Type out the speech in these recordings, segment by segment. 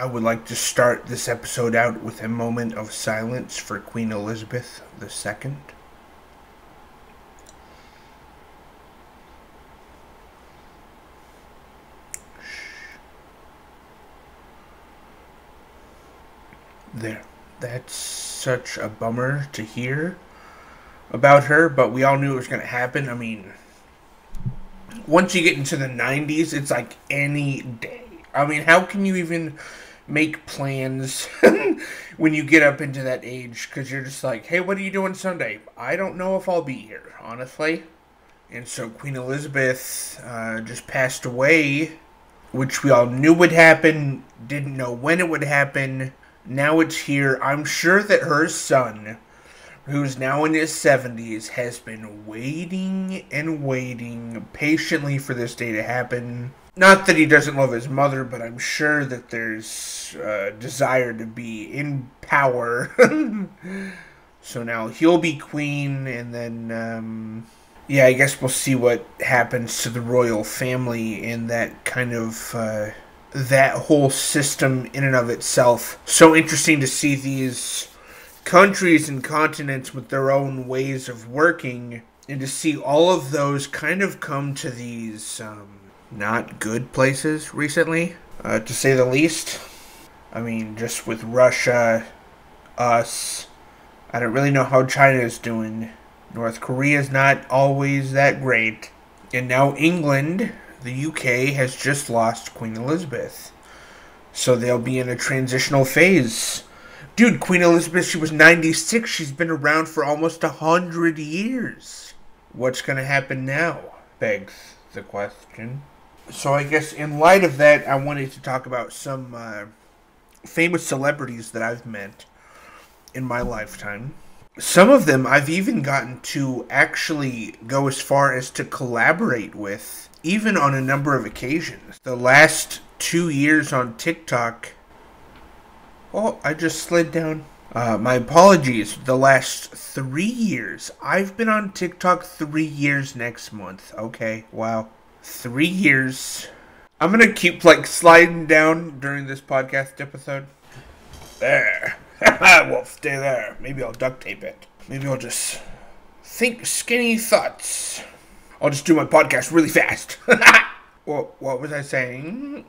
I would like to start this episode out with a moment of silence for Queen Elizabeth II. There. That's such a bummer to hear about her, but we all knew it was going to happen. I mean, once you get into the 90s, it's like any day. I mean, how can you even make plans when you get up into that age? Because you're just like, hey, what are you doing Sunday? I don't know if I'll be here, honestly. And so Queen Elizabeth just passed away, which we all knew would happen, didn't know when it would happen. Now it's here. I'm sure that her son, who's now in his 70s, has been waiting and waiting patiently for this day to happen. Not that he doesn't love his mother, but I'm sure that there's a desire to be in power. So now he'll be queen, and then, yeah, I guess we'll see what happens to the royal family in that kind of, that whole system in and of itself. So interesting to see these countries and continents with their own ways of working, and to see all of those kind of come to these not good places recently, to say the least. I mean, just with Russia, us, I don't really know how China is doing. North Korea is not always that great. And now England, the UK, has just lost Queen Elizabeth. So they'll be in a transitional phase. Dude, Queen Elizabeth, she was 96. She's been around for almost 100 years. What's going to happen now? Begs the question. So I guess in light of that, I wanted to talk about some famous celebrities that I've met in my lifetime. Some of them I've even gotten to actually go as far as to collaborate with, even on a number of occasions. The last 2 years on TikTok... Oh, I just slid down. My apologies. The last 3 years. I've been on TikTok 3 years next month. Okay, wow. 3 years. I'm gonna keep, like, sliding down during this podcast episode. There. Well, stay there. Maybe I'll duct tape it. Maybe I'll just think skinny thoughts. I'll just do my podcast really fast. Well, what was I saying?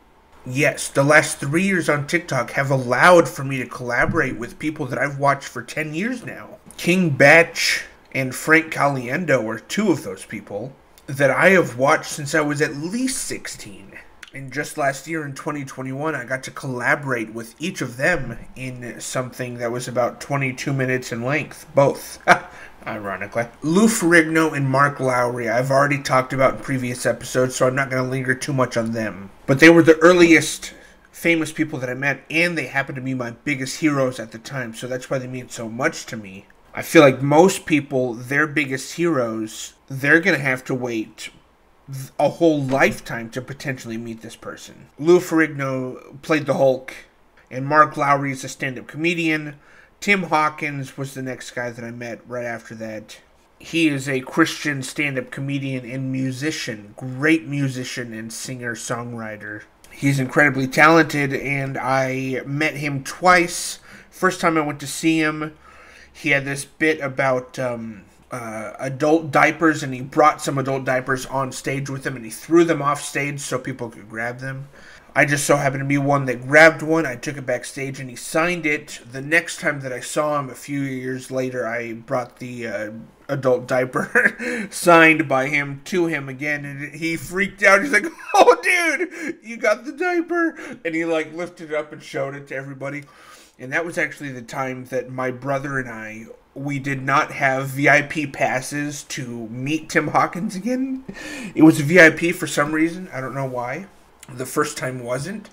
Yes, the last 3 years on TikTok have allowed for me to collaborate with people that I've watched for 10 years now. King Batch and Frank Caliendo are two of those people that I have watched since I was at least 16. And just last year in 2021, I got to collaborate with each of them in something that was about 22 minutes in length. Both. Ironically. Lou Ferrigno and Mark Lowry, I've already talked about in previous episodes, so I'm not going to linger too much on them. But they were the earliest famous people that I met, and they happened to be my biggest heroes at the time, so that's why they mean so much to me. I feel like most people, their biggest heroes, they're going to have to wait a whole lifetime to potentially meet this person. Lou Ferrigno played the Hulk, and Mark Lowry is a stand-up comedian. Tim Hawkins was the next guy that I met right after that. He is a Christian stand-up comedian and musician. Great musician and singer-songwriter. He's incredibly talented, and I met him twice. First time I went to see him, he had this bit about adult diapers, and he brought some adult diapers on stage with him, and he threw them off stage so people could grab them. I just so happened to be one that grabbed one. I took it backstage, and he signed it. The next time that I saw him, a few years later, I brought the adult diaper signed by him to him again, and he freaked out. He's like, "Oh, dude, you got the diaper!" And he, like, lifted it up and showed it to everybody. And that was actually the time that my brother and I, we did not have VIP passes to meet Tim Hawkins again. It was a VIP for some reason. I don't know why. The first time wasn't.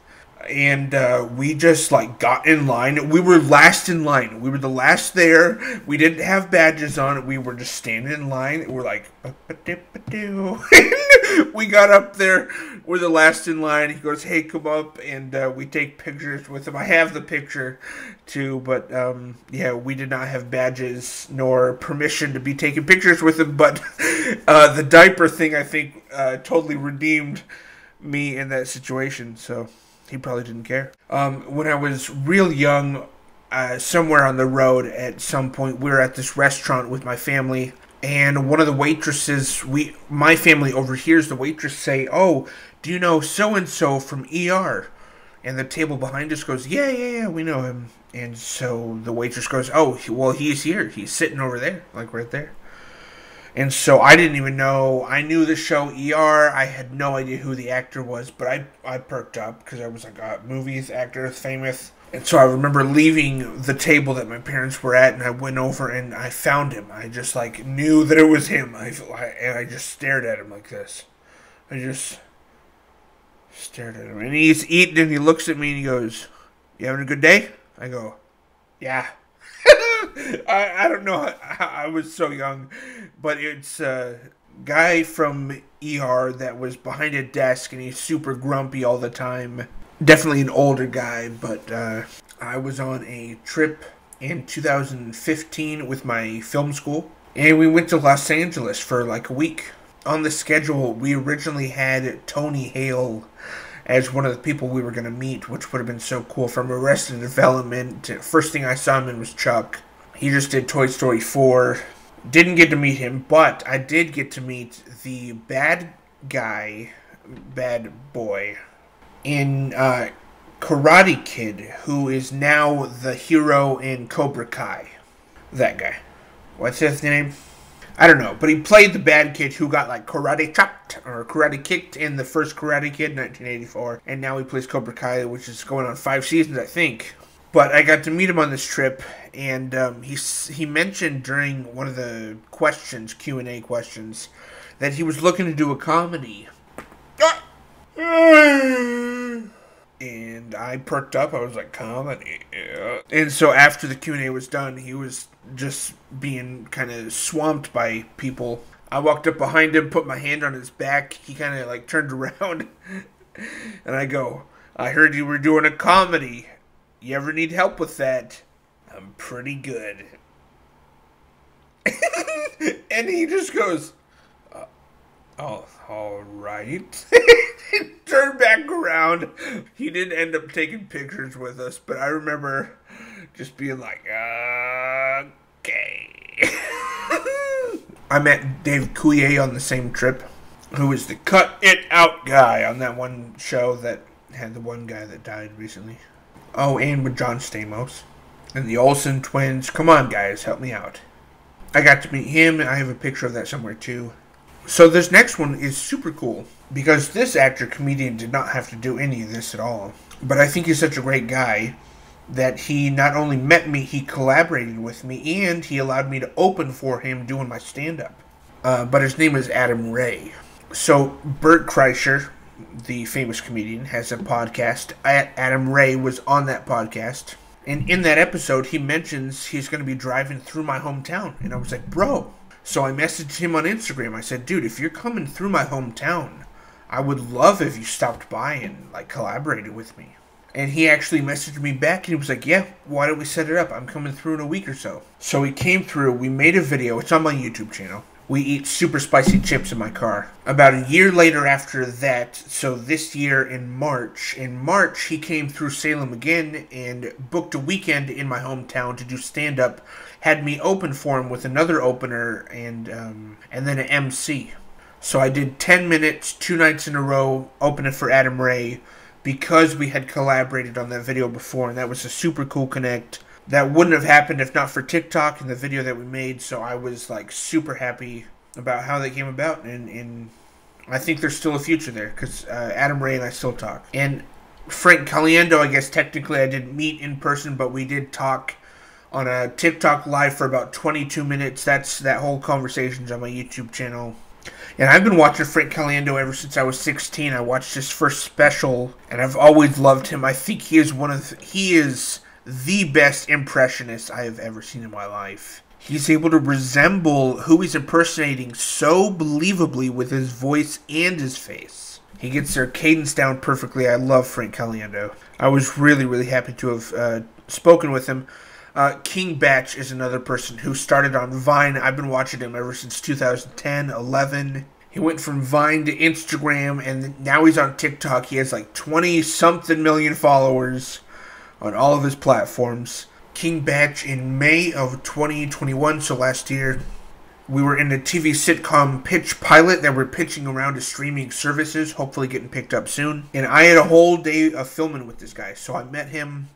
And we just, like, got in line. We were last in line. We were the last there. We didn't have badges on. We were just standing in line. We're like, we got up there. We're the last in line. He goes, "Hey, come up." And we take pictures with him. I have the picture, too. But, yeah, we did not have badges nor permission to be taking pictures with him. But the diaper thing, I think, totally redeemed me in that situation. So He probably didn't care. When I was real young, somewhere on the road at some point, we were at this restaurant with my family, and one of the waitresses, my family overhears the waitress say, "Oh, do you know so-and-so from ER?" And the table behind us goes, yeah, we know him. And so the waitress goes, "Oh, well, he's here. He's sitting over there, like right there." And so I didn't even know. I knew the show ER. I had no idea who the actor was, but I perked up because I was like, movies, actors, famous. And so I remember leaving the table that my parents were at, and I went over and I found him. I just like knew that it was him. And I just stared at him like this. I just stared at him. And he's eating, and he looks at me and he goes, "You having a good day?" I go, "Yeah." I don't know. I was so young, but it's a guy from ER that was behind a desk, and he's super grumpy all the time. Definitely an older guy, but I was on a trip in 2015 with my film school, and we went to Los Angeles for like a week. On the schedule, we originally had Tony Hale as one of the people we were going to meet, which would have been so cool. From Arrested Development, first thing I saw him in was Chuck. He just did Toy Story 4. Didn't get to meet him, but I did get to meet the bad boy, in Karate Kid, who is now the hero in Cobra Kai. That guy. What's his name? I don't know, but he played the bad kid who got like karate chopped or karate kicked in the first Karate Kid, 1984, and now he plays Cobra Kai, which is going on 5 seasons, I think. But I got to meet him on this trip, and he mentioned during one of the Q&A questions, that he was looking to do a comedy. And I perked up. I was like, "Comedy?" Yeah. And so after the Q&A was done, he was just being kind of swamped by people. I walked up behind him, put my hand on his back. He kind of like turned around, and I go, "I heard you were doing a comedy. You ever need help with that?" "I'm pretty good." And he just goes, "Oh, all right." Turned back around. He didn't end up taking pictures with us, but I remember just being like, "Okay." I met Dave Coulier on the same trip, who was the cut it out guy on that one show that had the one guy that died recently. Oh, and with John Stamos. And the Olsen twins. Come on, guys, help me out. I got to meet him, and I have a picture of that somewhere, too. So this next one is super cool, because this actor-comedian did not have to do any of this at all. But I think he's such a great guy that he not only met me, he collaborated with me, and he allowed me to open for him doing my stand-up. But his name is Adam Ray. So Bert Kreischer, the famous comedian, has a podcast. Adam Ray was on that podcast. And in that episode, he mentions he's going to be driving through my hometown. And I was like, "Bro." So I messaged him on Instagram. I said, "Dude, if you're coming through my hometown, I would love if you stopped by and like collaborated with me." And he actually messaged me back, and he was like, "Yeah, why don't we set it up? I'm coming through in a week or so." So he came through. We made a video. It's on my YouTube channel. We eat super spicy chips in my car. About a year later after that, so this year in March, he came through Salem again and booked a weekend in my hometown to do stand-up. Had me open for him with another opener and then an MC. So I did 10 minutes, 2 nights in a row, opening for Adam Ray, because we had collaborated on that video before, and that was a super cool connect. That wouldn't have happened if not for TikTok and the video that we made, so I was like super happy about how that came about, and I think there's still a future there, because Adam Ray and I still talk. And Frank Caliendo, I guess technically I didn't meet in person, but we did talk on a TikTok live for about 22 minutes. That whole conversation's on my YouTube channel. And I've been watching Frank Caliendo ever since I was 16. I watched his first special, and I've always loved him. I think he is the best impressionist I have ever seen in my life. He's able to resemble who he's impersonating so believably with his voice and his face. He gets their cadence down perfectly. I love Frank Caliendo. I was really, really happy to have spoken with him. King Batch is another person who started on Vine. I've been watching him ever since 2010, 11. He went from Vine to Instagram, and now he's on TikTok. He has like 20-something million followers on all of his platforms. King Batch in May of 2021, so last year, we were in a TV sitcom pitch pilot that we're pitching around to streaming services, hopefully getting picked up soon. And I had a whole day of filming with this guy. So I met him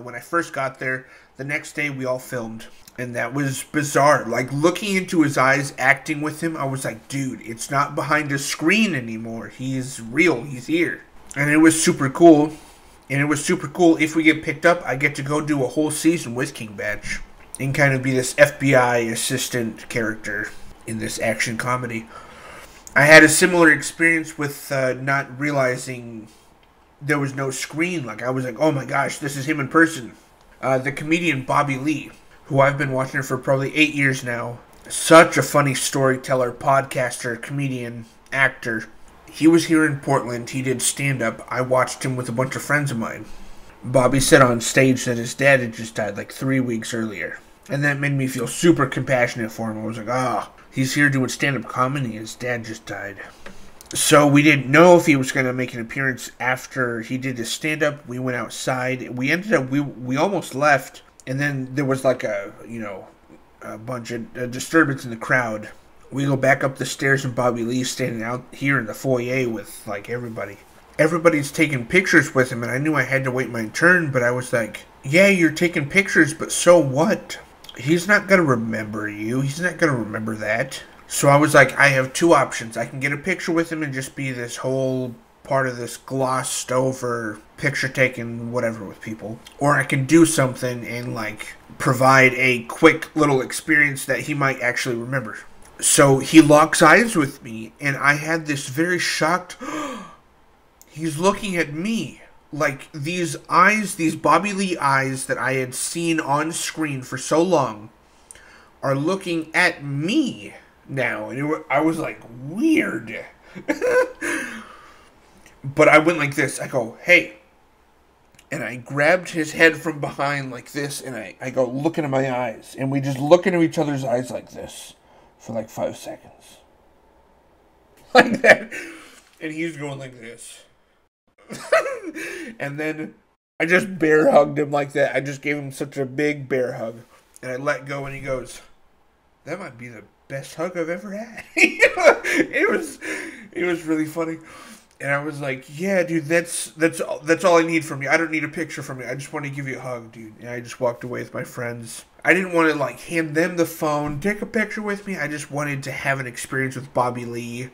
when I first got there. The next day we all filmed. And that was bizarre. Like, looking into his eyes, acting with him, I was like, dude, it's not behind a screen anymore. He's real. He's here. And it was super cool. And it was super cool. If we get picked up, I get to go do a whole season with King Batch and kind of be this FBI assistant character in this action comedy. I had a similar experience with not realizing there was no screen. Like, I was like, oh my gosh, this is him in person. The comedian Bobby Lee, who I've been watching for probably 8 years now. Such a funny storyteller, podcaster, comedian, actor. He was here in Portland. He did stand-up. I watched him with a bunch of friends of mine. Bobby said on stage that his dad had just died like 3 weeks earlier. And that made me feel super compassionate for him. I was like, he's here doing stand-up comedy. His dad just died. So we didn't know if he was going to make an appearance after he did his stand-up. We went outside. We ended up, we almost left. And then there was like a bunch of disturbance in the crowd. We go back up the stairs and Bobby Lee's standing out here in the foyer with like everybody. Everybody's taking pictures with him, and I knew I had to wait my turn, but I was like, yeah, you're taking pictures, but so what? He's not going to remember you. He's not going to remember that. So I was like, I have two options. I can get a picture with him and just be this whole part of this glossed over picture taking whatever with people. Or I can do something and like provide a quick little experience that he might actually remember. So he locks eyes with me, and I had this very shocked, he's looking at me. Like, these eyes, these Bobby Lee eyes that I had seen on screen for so long are looking at me now. And I was like, weird. But I went like this. I go, hey. And I grabbed his head from behind like this, and I go, look into my eyes. And we just look into each other's eyes like this for like 5 seconds. Like that. And he's going like this. And then I just bear hugged him like that. I just gave him such a big bear hug. And I let go, and he goes, that might be the best hug I've ever had. It was really funny. And I was like, yeah, dude, that's all I need from you. I don't need a picture from you. I just want to give you a hug, dude. And I just walked away with my friends. I didn't want to like hand them the phone, take a picture with me. I just wanted to have an experience with Bobby Lee,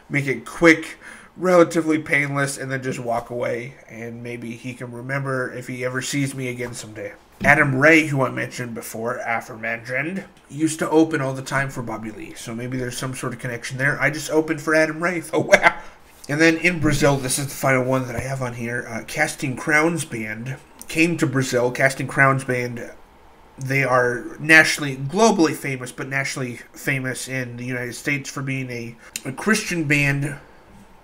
make it quick, relatively painless, and then just walk away. And maybe he can remember if he ever sees me again someday. Adam Ray, who I mentioned before, aforementioned, used to open all the time for Bobby Lee. So maybe there's some sort of connection there. I just opened for Adam Ray. Oh, wow. And then in Brazil, this is the final one that I have on here, Casting Crowns Band came to Brazil. Casting Crowns Band, they are globally famous, but nationally famous in the United States for being a Christian band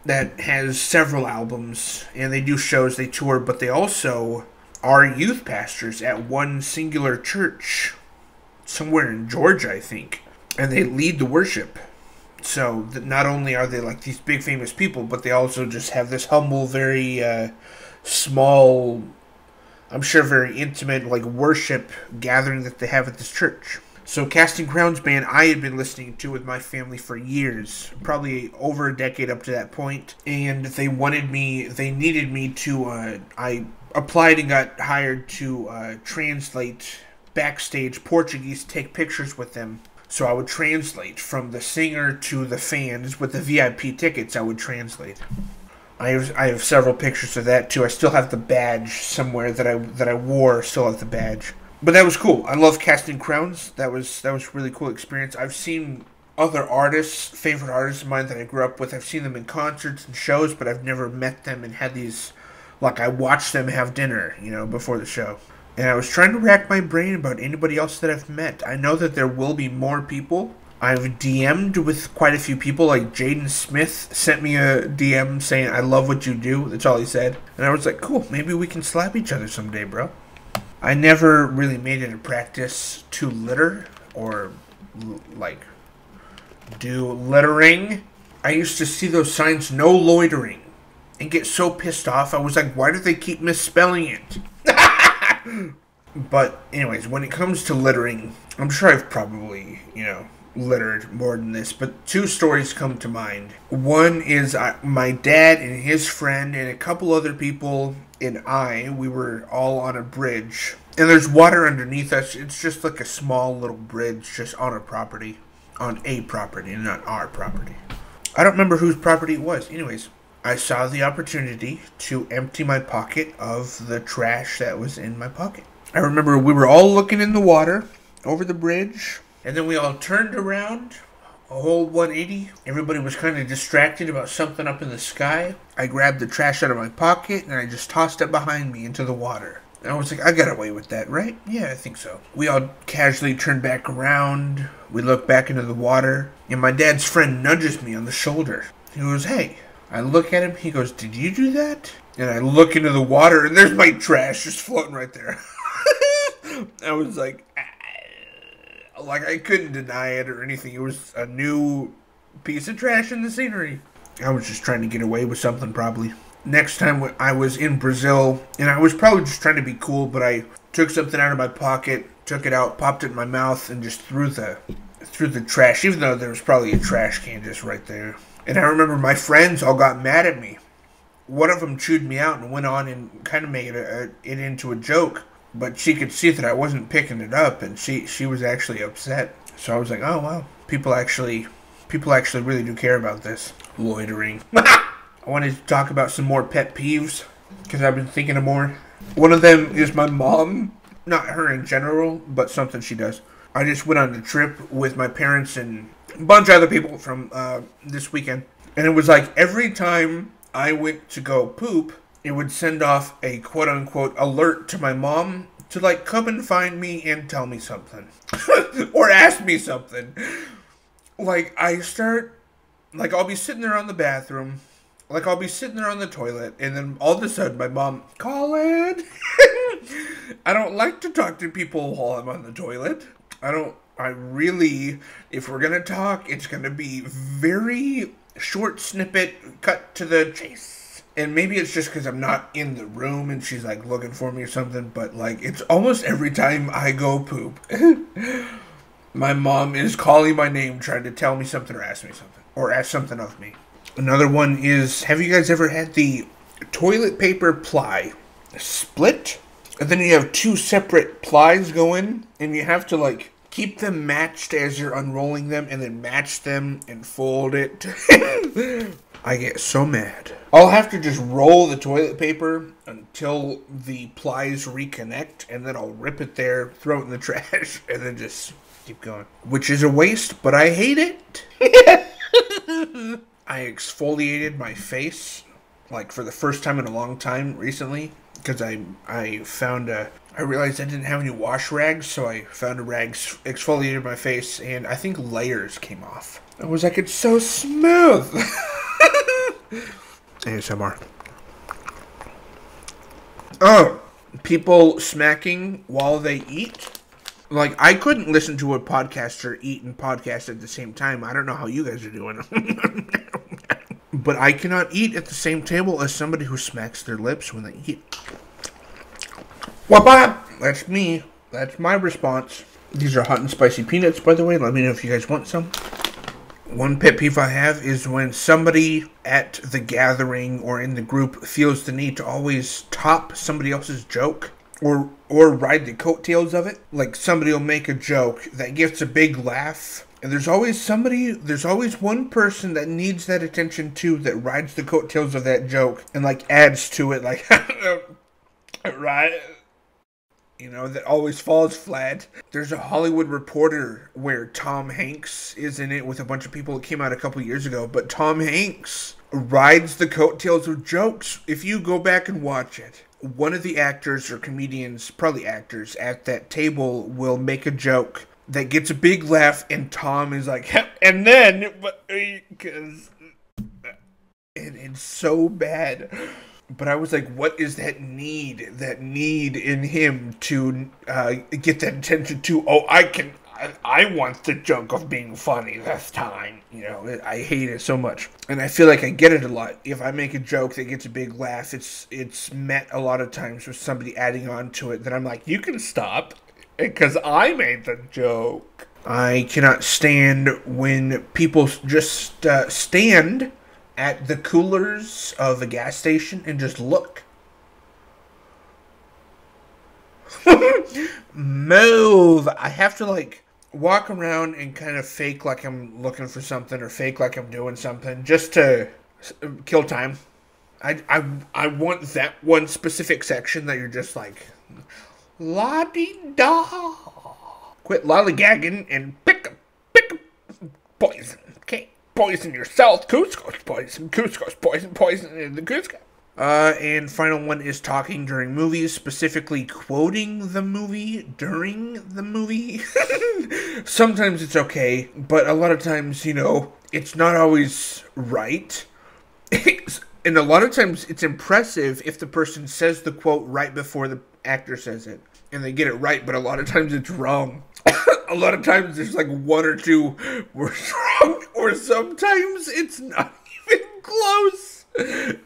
that has several albums, and they do shows, they tour, but they also are youth pastors at one singular church somewhere in Georgia, I think, and they lead the worship. So not only are they like these big famous people, but they also just have this humble, very small, I'm sure very intimate, like worship gathering that they have at this church. So Casting Crowns Band I had been listening to with my family for years, probably over a decade up to that point, and they needed me to, I applied and got hired to translate backstage Portuguese, take pictures with them. So I would translate from the singer to the fans with the VIP tickets. I would translate. I have several pictures of that too. I still have the badge somewhere that I wore. Still have the badge. But that was cool. I love Casting Crowns. That was a really cool experience. I've seen other artists, favorite artists of mine that I grew up with. I've seen them in concerts and shows, but I've never met them and had these. Like, I watched them have dinner, before the show. And I was trying to rack my brain about anybody else that I've met. I know that there will be more people. I've DM'd with quite a few people. Like Jaden Smith sent me a DM saying, I love what you do. That's all he said. And I was like, cool, maybe we can slap each other someday, bro. I never really made it a practice to litter or, like, do littering. I used to see those signs, no loitering, and get so pissed off. I was like, why do they keep misspelling it? But anyways, when it comes to littering, I'm sure I've probably, littered more than this, but 2 stories come to mind. One is my dad and his friend and a couple other people and we were all on a bridge. And there's water underneath us. It's just like a small little bridge just on a property. On a property, not our property. I don't remember whose property it was. Anyways, I saw the opportunity to empty my pocket of the trash that was in my pocket. I remember we were all looking in the water over the bridge, and then we all turned around, a whole 180. Everybody was kind of distracted about something up in the sky. I grabbed the trash out of my pocket, and I just tossed it behind me into the water. And I was like, I got away with that, right? Yeah, I think so. We all casually turned back around. We looked back into the water, and my dad's friend nudges me on the shoulder. He goes, hey. I look at him, he goes, did you do that? And I look into the water, and there's my trash just floating right there. I was like I couldn't deny it or anything. It was a new piece of trash in the scenery. I was just trying to get away with something, probably. Next time I was in Brazil, and I was probably just trying to be cool, but I took something out of my pocket, took it out, popped it in my mouth, and just threw the trash, even though there was probably a trash can just right there. And I remember my friends all got mad at me. One of them chewed me out and went on and kind of made it into a joke. But she could see that I wasn't picking it up, and she was actually upset. So I was like, oh, wow. People actually really do care about this. Loitering. I wanted to talk about some more pet peeves, because I've been thinking of more. One of them is my mom. Not her in general, but something she does. I just went on a trip with my parents and a bunch of other people from this weekend. And it was like every time I went to go poop, it would send off a quote-unquote alert to my mom to, like, come and find me and tell me something. Or ask me something. Like, I'll be sitting there on the bathroom. Like, I'll be sitting there on the toilet, and then all of a sudden my mom, Collin! I don't like to talk to people while I'm on the toilet. If we're gonna talk, it's gonna be very short snippet, cut to the chase. And maybe it's just because I'm not in the room and she's, like, looking for me or something, but, like, it's almost every time I go poop. My mom is calling my name, trying to tell me something or ask me something. Or ask something of me. Another one is, have you guys ever had the toilet paper ply split? And then you have 2 separate plies going, and you have to, like, keep them matched as you're unrolling them, and then match them and fold it. I get so mad. I'll have to just roll the toilet paper until the plies reconnect, and then I'll rip it there, throw it in the trash, and then just keep going. Which is a waste, but I hate it. I exfoliated my face, like, for the first time in a long time recently, because I realized I didn't have any wash rags, so I found a rag, exfoliated my face, and I think layers came off. I was like, it's so smooth. ASMR. Oh, people smacking while they eat. Like, I couldn't listen to a podcaster eat and podcast at the same time. I don't know how you guys are doing. But I cannot eat at the same table as somebody who smacks their lips when they eat. Wah-bah! That's me. That's my response. These are hot and spicy peanuts, by the way. Let me know if you guys want some. One pet peeve I have is when somebody at the gathering or in the group feels the need to always top somebody else's joke or ride the coattails of it. Like, somebody will make a joke that gets a big laugh, and there's always one person that needs that attention too, that rides the coattails of that joke and, like, adds to it, like, right? You know, that always falls flat. There's a Hollywood Reporter where Tom Hanks is in it with a bunch of people. It came out a couple years ago, but Tom Hanks rides the coattails of jokes. If you go back and watch it, one of the actors or comedians, probably actors, at that table will make a joke that gets a big laugh, and Tom is like, and then, because, and it's so bad. But I was like, what is that need in him to get that attention to, oh, I I want the joke of being funny this time. You know, I hate it so much. And I feel like I get it a lot. If I make a joke that gets a big laugh, it's met a lot of times with somebody adding on to it. Then I'm like, you can stop, because I made the joke. I cannot stand when people just stand at the coolers of a gas station and just look. Move! I have to, like, walk around and kind of fake like I'm looking for something or fake like I'm doing something just to kill time. I want that one specific section that you're just like, la-dee-da. Quit lollygagging and pick a poison. Okay, poison yourself. Cusco's poison. Cusco's poison in the Cusco. And final one is talking during movies, specifically quoting the movie during the movie. Sometimes it's okay, but a lot of times, you know, it's not always right. And a lot of times it's impressive if the person says the quote right before the actor says it. And they get it right, but a lot of times it's wrong. A lot of times there's like one or two words wrong, or sometimes it's not even close.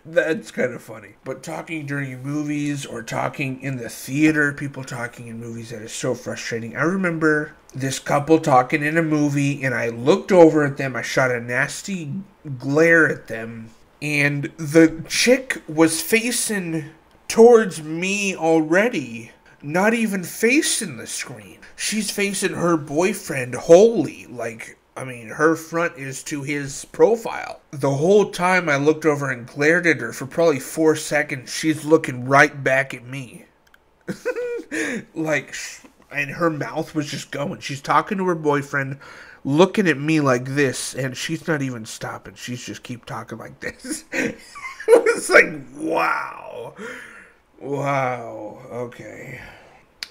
That's kind of funny. But talking during movies or talking in the theater, people talking in movies, that is so frustrating. I remember this couple talking in a movie, and I looked over at them. I shot a nasty glare at them, and the chick was facing towards me already. Not even facing the screen. She's facing her boyfriend wholly. Like, I mean, her front is to his profile. The whole time I looked over and glared at her for probably 4 seconds, she's looking right back at me. Like, and her mouth was just going. She's talking to her boyfriend, looking at me like this, and she's not even stopping. She's just keep talking like this. It's like, wow. Wow, okay.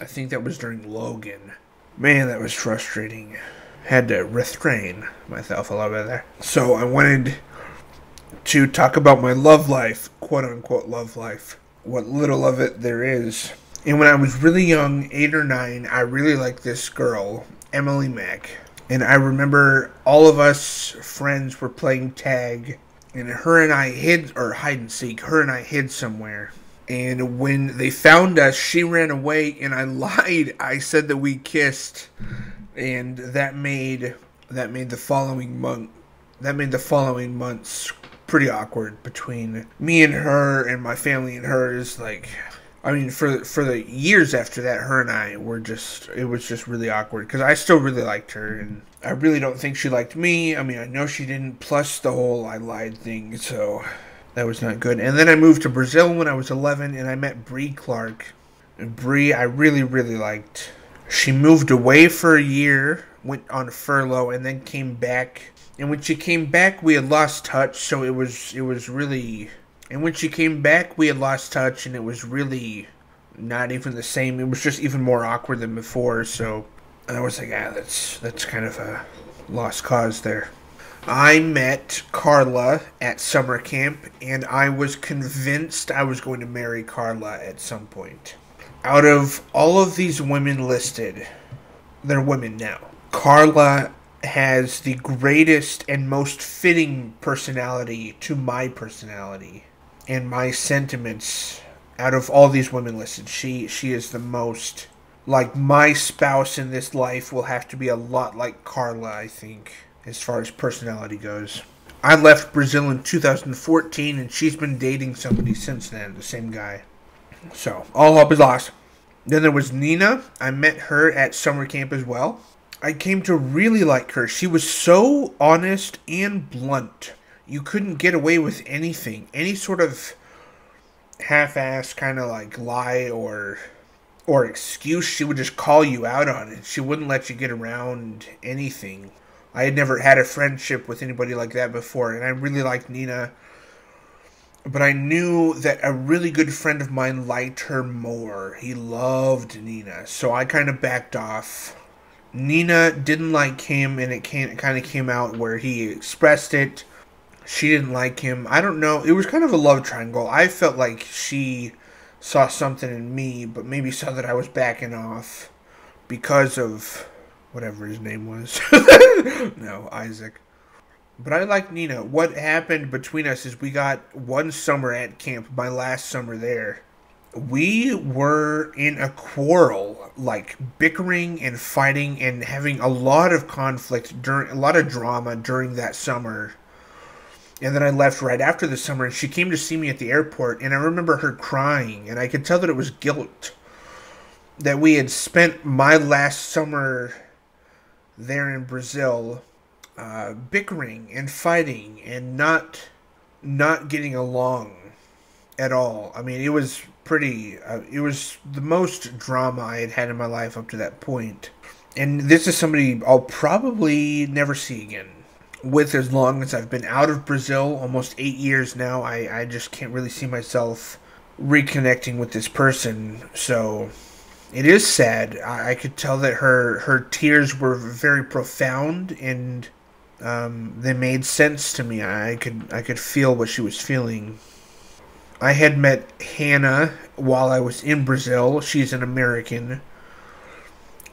I think that was during Logan. Man, that was frustrating. Had to restrain myself a little bit there. So I wanted to talk about my love life, quote-unquote love life. What little of it there is. And when I was really young, 8 or 9, I really liked this girl, Emily Mack. And I remember all of us friends were playing tag. And her and I hid, or hide and seek, her and I hid somewhere. And when they found us, she ran away, and I lied. I said that we kissed, and that made the following months pretty awkward between me and her, and my family and hers. Like, I mean, for the years after that, her and I were just, it was just really awkward because I still really liked her, and I really don't think she liked me. I mean, I know she didn't. Plus the whole I lied thing, so. That was not good. And then I moved to Brazil when I was 11, and I met Bree Clark. And Bree, I really, really liked. She moved away for a year, went on furlough, and then came back. And when she came back, we had lost touch, so it was really... And when she came back, we had lost touch, and it was really not even the same. It was just even more awkward than before, so... And I was like, that's kind of a lost cause there. I met Carla at summer camp, and I was convinced I was going to marry Carla at some point. Out of all of these women listed, they're women now. Carla has the greatest and most fitting personality to my personality and my sentiments. Out of all these women listed, she is the most... Like, my spouse in this life will have to be a lot like Carla, I think, as far as personality goes. I left Brazil in 2014, and she's been dating somebody since then, the same guy. So, all hope is lost. Then there was Nina. I met her at summer camp as well. I came to really like her. She was so honest and blunt. You couldn't get away with anything. Any sort of half-assed kind of like lie or excuse, she would just call you out on it. She wouldn't let you get around anything. I had never had a friendship with anybody like that before, and I really liked Nina. But I knew that a really good friend of mine liked her more. He loved Nina, so I kind of backed off. Nina didn't like him, and it kind of came out where he expressed it. She didn't like him. I don't know. It was kind of a love triangle. I felt like she saw something in me, but maybe saw that I was backing off because of whatever his name was. No, Isaac. But I like Nina. What happened between us is we got one summer at camp, my last summer there. We were in a quarrel, like bickering and fighting and having a lot of conflict during a lot of drama during that summer. And then I left right after the summer, and she came to see me at the airport, and I remember her crying, and I could tell that it was guilt that we had spent my last summer there in Brazil bickering and fighting and not getting along at all. I mean, it was pretty, it was the most drama I had had in my life up to that point. And this is somebody I'll probably never see again. With as long as I've been out of Brazil, almost 8 years now, I just can't really see myself reconnecting with this person. So it is sad. I could tell that her tears were very profound, and they made sense to me. I could feel what she was feeling. I had met Hannah while I was in Brazil. She's an American.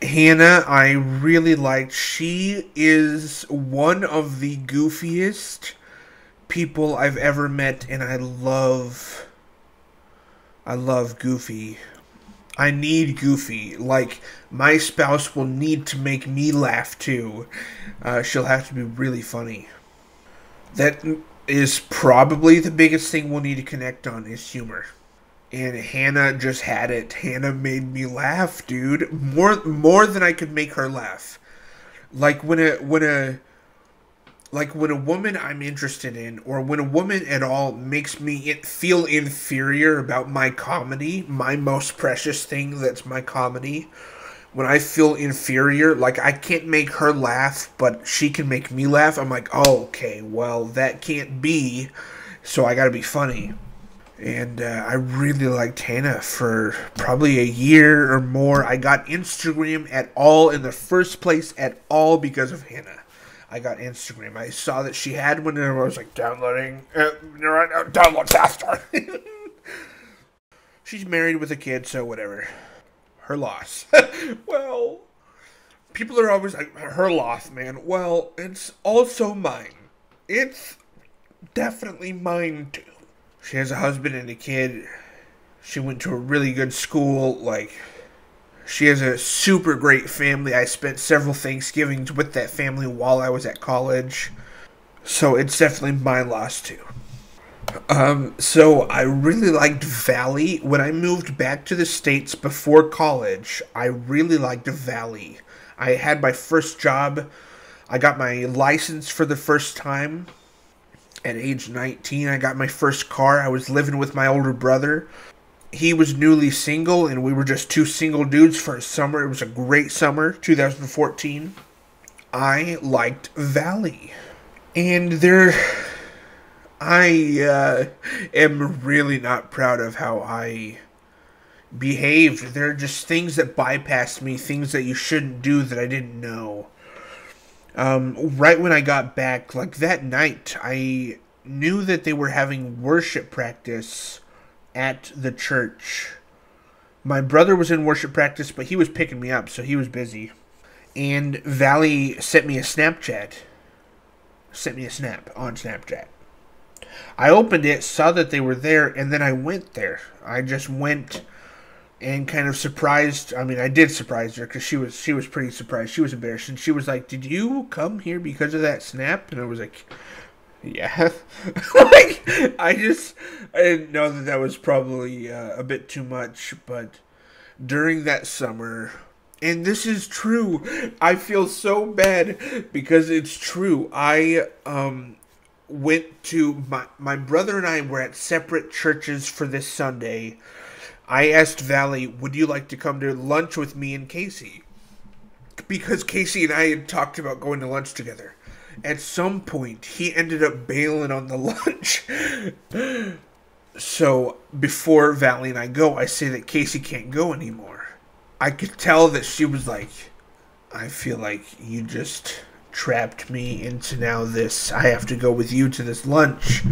Hannah, I really liked. She is one of the goofiest people I've ever met, and I love Goofy. I need Goofy. Like, my spouse will need to make me laugh too. She'll have to be really funny. That is probably the biggest thing we'll need to connect on is humor. And Hannah just had it. Hannah made me laugh, dude. More than I could make her laugh. Like when a woman I'm interested in, or when a woman at all makes me feel inferior about my comedy, my most precious thing that's my comedy, when I feel inferior, like I can't make her laugh, but she can make me laugh, I'm like, oh, okay, well, that can't be, so I gotta be funny. And I really liked Hannah for probably a year or more. I got Instagram at all in the first place at all because of Hannah. I got Instagram. I saw that she had one, and I was like, downloading. Download faster. She's married with a kid, so whatever. Her loss. Well, people are always like, her loss, man. Well, it's also mine. It's definitely mine, too. She has a husband and a kid. She went to a really good school. Like, she has a super great family. I spent several Thanksgivings with that family while I was at college. So it's definitely my loss too. So I really liked Valley. When I moved back to the States before college, I really liked Valley. I had my first job. I got my license for the first time. At age 19, I got my first car. I was living with my older brother. He was newly single, and we were just two single dudes for a summer. It was a great summer, 2014. I liked Valley. And I am really not proud of how I behaved. There are just things that bypassed me, things that you shouldn't do that I didn't know. Right when I got back, like that night, I knew that they were having worship practice at the church. My brother was in worship practice, but he was picking me up, so he was busy. And Valley sent me a Snapchat. Sent me a snap on Snapchat. I opened it, saw that they were there, and then I went there. I just went and kind of surprised. I mean, I did surprise her because she was pretty surprised. She was embarrassed, and she was like, "Did you come here because of that snap?" And I was like, "Yeah." Like, I didn't know that was probably a bit too much, but during that summer, and this is true, I feel so bad because it's true. I went to my brother and I were at separate churches for this Sunday. I asked Valley, would you like to come to lunch with me and Casey? Because Casey and I had talked about going to lunch together. At some point, he ended up bailing on the lunch. So, before Valley and I go, I say that Casey can't go anymore. I could tell that she was like, I feel like you just trapped me into now this. I have to go with you to this lunch.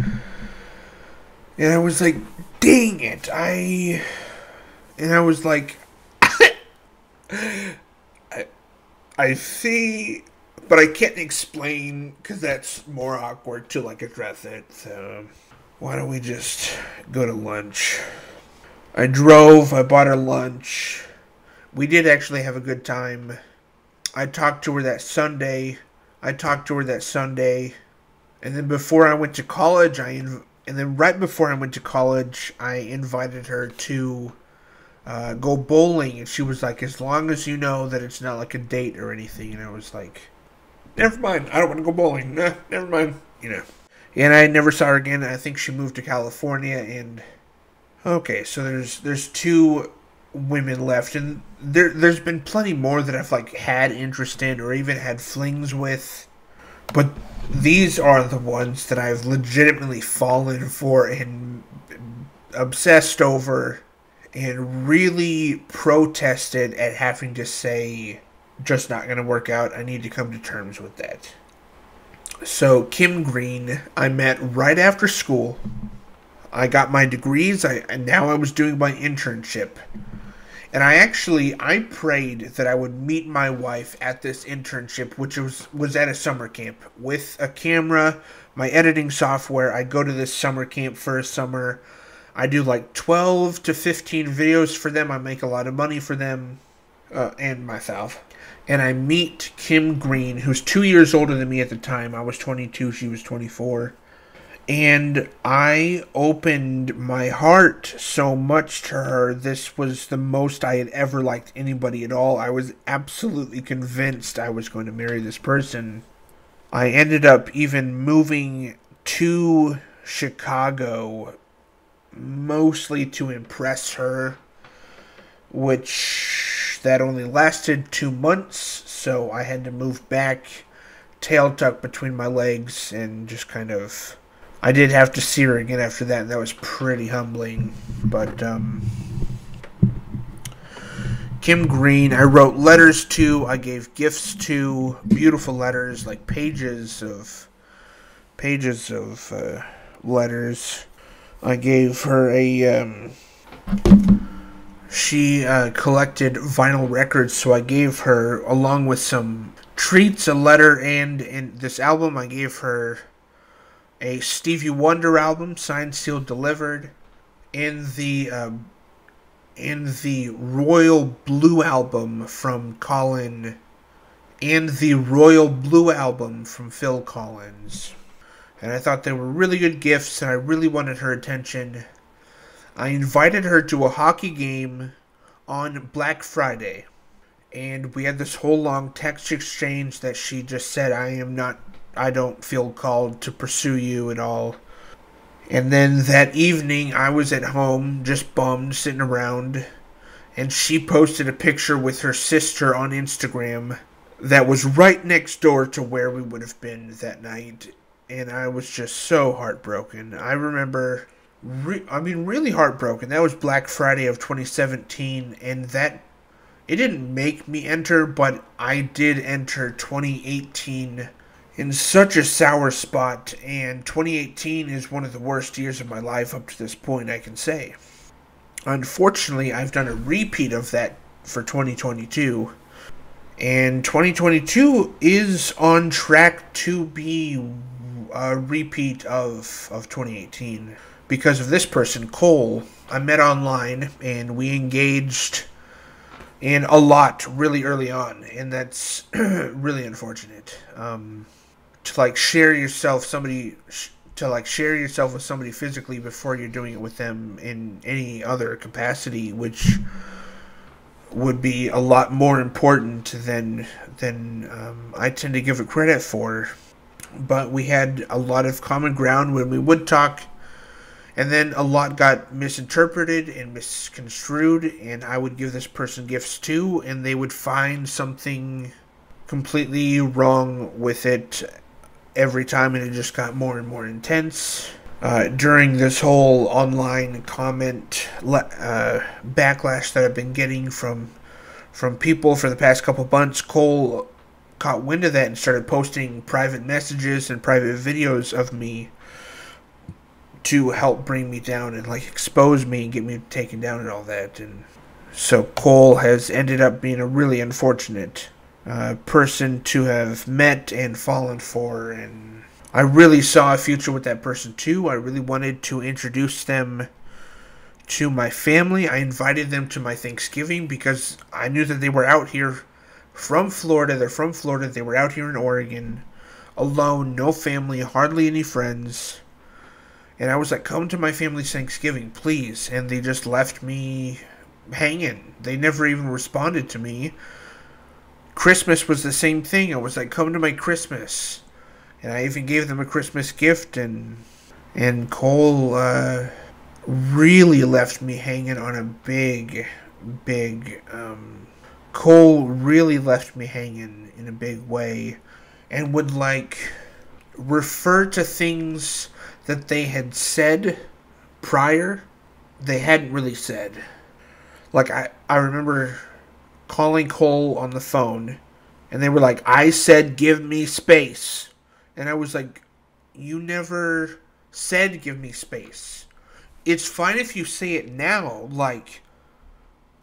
And I was like, dang it. And I was like, I see, but I can't explain because that's more awkward to like address it. So why don't we just go to lunch? I bought her lunch. We did actually have a good time. I talked to her that Sunday. And then before I went to college, right before I went to college, I invited her to go bowling, and she was like, as long as you know that it's not like a date or anything. And I was like, never mind, I don't want to go bowling. Nah, never mind, And I never saw her again. I think she moved to California, and okay, so there's two women left, and there's been plenty more that I've like had interest in or even had flings with, but these are the ones that I've legitimately fallen for and obsessed over and really protested at having to say, just not going to work out. I need to come to terms with that. So Kim Green, I met right after school. I got my degrees, and now I was doing my internship. And I prayed that I would meet my wife at this internship, which was at a summer camp. With a camera, my editing software, I go to this summer camp for a summer. I do like 12 to 15 videos for them. I make a lot of money for them and myself. And I meet Kim Green, who's 2 years older than me at the time. I was 22, she was 24. And I opened my heart so much to her. This was the most I had ever liked anybody at all. I was absolutely convinced I was going to marry this person. I ended up even moving to Chicago mostly to impress her, which that only lasted 2 months, so I had to move back, tail tucked between my legs, and just kind of... I did have to see her again after that, and that was pretty humbling. But Kim Green, I wrote letters to, I gave gifts to, beautiful letters, like pages of letters. I gave her a, she collected vinyl records, so I gave her, along with some treats, a letter, and in this album, I gave her a Stevie Wonder album, signed, sealed, delivered, and the Royal Blue album from Collin, and the Royal Blue album from Phil Collins. And I thought they were really good gifts, and I really wanted her attention. I invited her to a hockey game on Black Friday, and we had this whole long text exchange that she just said, I don't feel called to pursue you at all. And then that evening, I was at home, just bummed, sitting around, and she posted a picture with her sister on Instagram that was right next door to where we would have been that night, and I was just so heartbroken. I remember, really heartbroken. That was Black Friday of 2017, and that, it didn't make me enter, but I did enter 2018 in such a sour spot, and 2018 is one of the worst years of my life up to this point, I can say. Unfortunately, I've done a repeat of that for 2022, and 2022 is on track to be a repeat of 2018 because of this person, Cole. I met online, and we engaged in a lot really early on, and that's really unfortunate. To share yourself with somebody physically before you're doing it with them in any other capacity, which would be a lot more important than I tend to give it credit for. But we had a lot of common ground when we would talk, and then a lot got misinterpreted and misconstrued, and I would give this person gifts too, and they would find something completely wrong with it every time, and it just got more and more intense. During this whole online comment backlash that I've been getting from people for the past couple months, Cole caught wind of that and started posting private messages and private videos of me to help bring me down and expose me and get me taken down and all that. And so Cole has ended up being a really unfortunate person to have met and fallen for, and I really saw a future with that person too. I really wanted to introduce them to my family. I invited them to my Thanksgiving because I knew that they were out here from Florida. They're from Florida. They were out here in Oregon, alone, no family, hardly any friends. And I was like, come to my family's Thanksgiving, please. And they just left me hanging. They never even responded to me. Christmas was the same thing. I was like, come to my Christmas. And I even gave them a Christmas gift. And Cole really left me hanging on a big Cole really left me hanging in a big way, and would like refer to things that they had said prior they hadn't really said. Like I remember calling Cole on the phone, and they were like, I said give me space. And I was like, you never said give me space. It's fine if you say it now, like,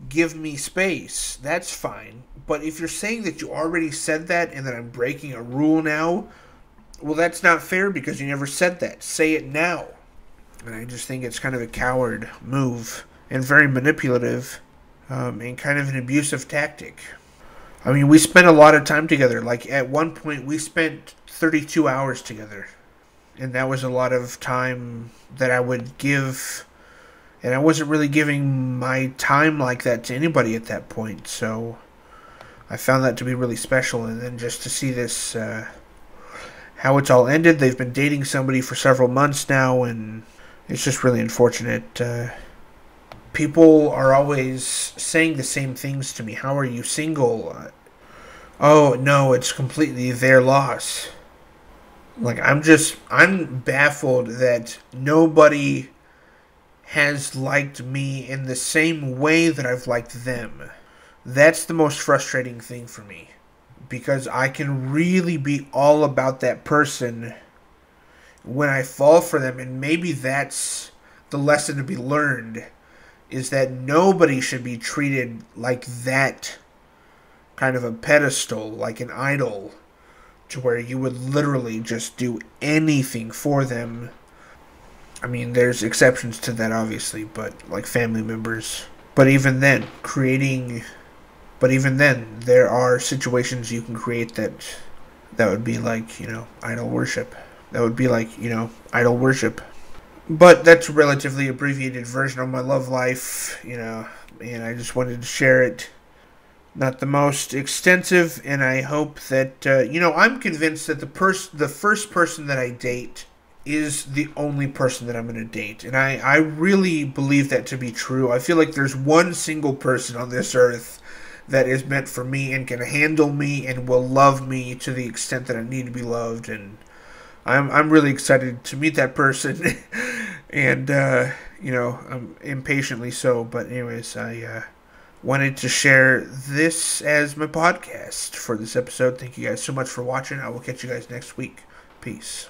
give me space. That's fine. But if you're saying that you already said that and that I'm breaking a rule now, well, that's not fair because you never said that. Say it now. And I just think it's kind of a coward move and very manipulative, and kind of an abusive tactic. I mean, we spent a lot of time together. Like, at one point, we spent 32 hours together. And that was a lot of time that I would give. And I wasn't really giving my time like that to anybody at that point. So I found that to be really special. And then just to see this, how it's all ended. They've been dating somebody for several months now. And it's just really unfortunate. People are always saying the same things to me. How are you single? Oh, no, it's completely their loss. Like, I'm baffled that nobody has liked me in the same way that I've liked them. That's the most frustrating thing for me. Because I can really be all about that person when I fall for them. And maybe that's the lesson to be learned, is that nobody should be treated like that kind of a pedestal, like an idol, to where you would literally just do anything for them. I mean, there's exceptions to that, obviously, but like family members. But even then, there are situations you can create that would be like, idol worship. That would be like, idol worship. But that's a relatively abbreviated version of my love life, and I just wanted to share it. Not the most extensive, and I hope that, I'm convinced that the first person that I date is the only person that I'm going to date. And I really believe that to be true. I feel like there's one single person on this earth that is meant for me and can handle me and will love me to the extent that I need to be loved. And I'm really excited to meet that person. And, I'm impatiently so. But anyways, I wanted to share this as my podcast for this episode. Thank you guys so much for watching. I will catch you guys next week. Peace.